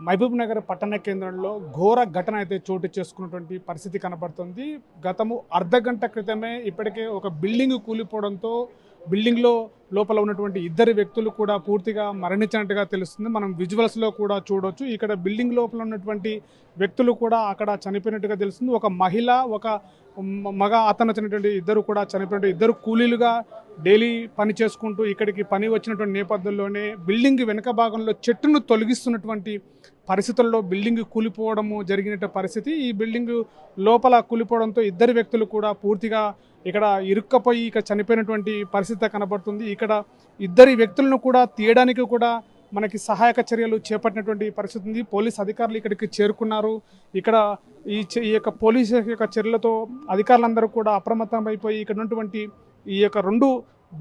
మహబూబ్ నగర్ పట్టణ కేంద్రంలో ఘోర ఘటన అయితే చోటు చేసుకున్నటువంటి పరిస్థితి కనబడుతుంది. గతము అర్ధగంట క్రితమే ఇప్పటికే ఒక బిల్డింగ్ కూలిపోవడంతో బిల్డింగ్లో లోపల ఉన్నటువంటి ఇద్దరు వ్యక్తులు కూడా పూర్తిగా మరణించినట్టుగా తెలుస్తుంది. మనం విజువల్స్లో కూడా చూడవచ్చు. ఇక్కడ బిల్డింగ్ లోపల ఉన్నటువంటి వ్యక్తులు కూడా అక్కడ చనిపోయినట్టుగా తెలుస్తుంది. ఒక మహిళ, ఒక మగ అతను చనిపోయినటువంటి ఇద్దరు కూడా చనిపోయినట్టు, ఇద్దరు కూలీలుగా డైలీ పని చేసుకుంటూ ఇక్కడికి పని వచ్చినటువంటి నేపథ్యంలోనే బిల్డింగ్ వెనుక భాగంలో చెట్టును తొలగిస్తున్నటువంటి పరిస్థితుల్లో బిల్డింగ్ కూలిపోవడము జరిగిన పరిస్థితి. ఈ బిల్డింగ్ లోపల కూలిపోవడంతో ఇద్దరు వ్యక్తులు కూడా పూర్తిగా ఇక్కడ ఇరుక్కపోయి ఇక చనిపోయినటువంటి పరిస్థితి కనబడుతుంది. ఇక్కడ ఇద్దరి వ్యక్తులను కూడా తీయడానికి కూడా మనకి సహాయక చర్యలు చేపట్టినటువంటి పరిస్థితి ఉంది. పోలీస్ అధికారులు ఇక్కడికి చేరుకున్నారు. ఇక్కడ ఈ యొక్క పోలీసు యొక్క చర్యలతో అధికారులందరూ కూడా అప్రమత్తం అయిపోయి ఇక్కడ ఉన్నటువంటి ఈ యొక్క రెండు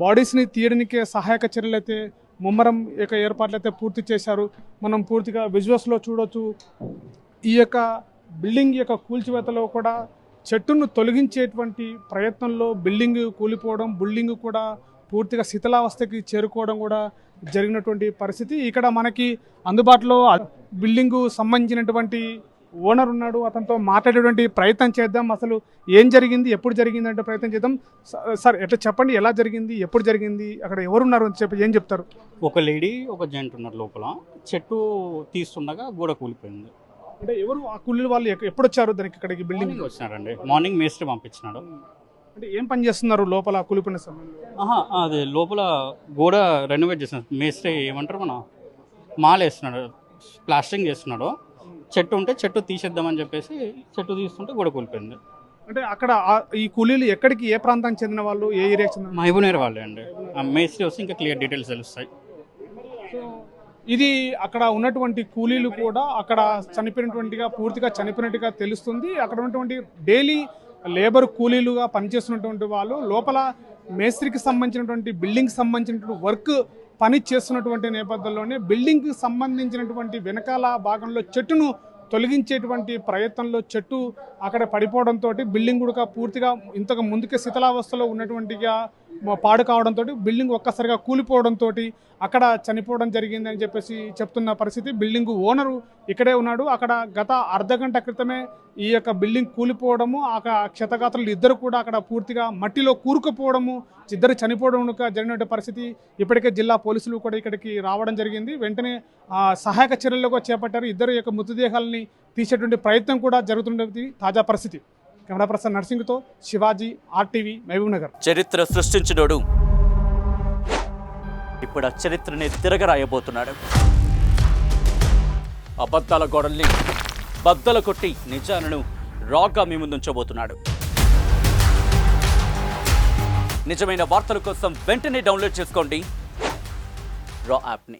బాడీస్ని తీయడానికే సహాయక చర్యలు అయితే ముమ్మరం యొక్క ఏర్పాట్లు అయితే పూర్తి చేశారు. మనం పూర్తిగా విజువల్స్లో చూడవచ్చు. ఈ యొక్క బిల్డింగ్ యొక్క కూల్చివేతలో కూడా చెట్టును తొలగించేటువంటి ప్రయత్నంలో బిల్డింగ్ కూలిపోవడం, బిల్డింగ్ కూడా పూర్తిగా శిథిలావస్థకి చేరుకోవడం కూడా జరిగినటువంటి పరిస్థితి. ఇక్కడ మనకి అందుబాటులో బిల్డింగు సంబంధించినటువంటి ఓనర్ ఉన్నాడు. అతనితో మాట్లాడేటువంటి ప్రయత్నం చేద్దాం. అసలు ఏం జరిగింది, ఎప్పుడు జరిగింది అంటే ప్రయత్నం చేద్దాం. సార్ ఎట్లా చెప్పండి, ఎలా జరిగింది, ఎప్పుడు జరిగింది, అక్కడ ఎవరున్నారు అని చెప్పి ఏం చెప్తారు? ఒక లేడీ, ఒక జెంట్ ఉన్నారు లోపల. చెట్టు తీస్తుండగా గోడ కూలిపోయింది. అంటే ఎవరు ఆ కూలీలు వాళ్ళు ఎప్పుడు వచ్చారు దానికి ఇక్కడికి బిల్డింగ్ వచ్చినారండి? మార్నింగ్ మేస్త్రి పంపించినాడు. అంటే ఏం పని చేస్తున్నారు లోపల కూలిపోయిన సమయంలో? అది లోపల గోడ రెనోవేట్ చేస్తున్నారు. మేస్త్రి ఏమంటారు, మన మాల్ వేస్తున్నాడు, ప్లాస్టరింగ్ చేస్తున్నాడు. చెట్టు ఉంటే చెట్టు తీసేద్దామని చెప్పేసి చెట్టు తీస్తుంటే గోడ కూలిపోయింది. అంటే అక్కడ ఈ కూలీలు ఎక్కడికి, ఏ ప్రాంతానికి చెందిన వాళ్ళు, ఏ ఏరియాకి చెందిన? మహబూబ్ నగర్ వాళ్ళే అండి. మేస్త్రి వస్తే ఇంకా క్లియర్ డీటెయిల్స్ తెలుస్తాయి. ఇది అక్కడ ఉన్నటువంటి కూలీలు కూడా అక్కడ చనిపోయినటువంటిగా, పూర్తిగా చనిపోయినట్టుగా తెలుస్తుంది. అక్కడ ఉన్నటువంటి డైలీ లేబర్ కూలీలుగా పనిచేస్తున్నటువంటి వాళ్ళు లోపల మేస్త్రికి సంబంధించినటువంటి బిల్డింగ్కి సంబంధించినటువంటి వర్క్ పని చేస్తున్నటువంటి నేపథ్యంలోనే బిల్డింగ్కి సంబంధించినటువంటి వెనకాల భాగంలో చెట్టును తొలగించేటువంటి ప్రయత్నంలో చెట్టు అక్కడ పడిపోవడంతో బిల్డింగ్ కూడా పూర్తిగా ఇంతకు ముందుకే శిథిలావస్థలో ఉన్నటువంటిగా పాడు కావడంతో బిల్డింగ్ ఒక్కసారిగా కూలిపోవడంతో అక్కడ చనిపోవడం జరిగిందని చెప్పేసి చెప్తున్న పరిస్థితి. బిల్డింగ్ ఓనరు ఇక్కడే ఉన్నాడు. అక్కడ గత అర్ధగంట క్రితమే ఈ యొక్క బిల్డింగ్ కూలిపోవడము, ఆ క్షతగాత్రులు ఇద్దరు కూడా అక్కడ పూర్తిగా మట్టిలో కూరుకుపోవడము, ఇద్దరు చనిపోవడం జరిగిన పరిస్థితి. ఇప్పటికే జిల్లా పోలీసులు కూడా ఇక్కడికి రావడం జరిగింది. వెంటనే సహాయక చర్యలు చేపట్టారు. ఇద్దరు యొక్క మృతదేహాలని తీసేటువంటి ప్రయత్నం కూడా జరుగుతున్నది తాజా పరిస్థితి. కెమెరా పర్సన్ నర్సింగ్తో శివాజీ, RTV, మహబూబ్ నగర్. చరిత్ర సృష్టించినోడు ఇప్పుడు ఆ చరిత్రని తిరగరాయబోతున్నాడు. అబద్ధాల గోడల్ని బద్దలు కొట్టి నిజాలను రాగా మీ ముందుంచబోతున్నాడు. నిజమైన వార్తల కోసం వెంటనే డౌన్లోడ్ చేసుకోండి రా యాప్ని.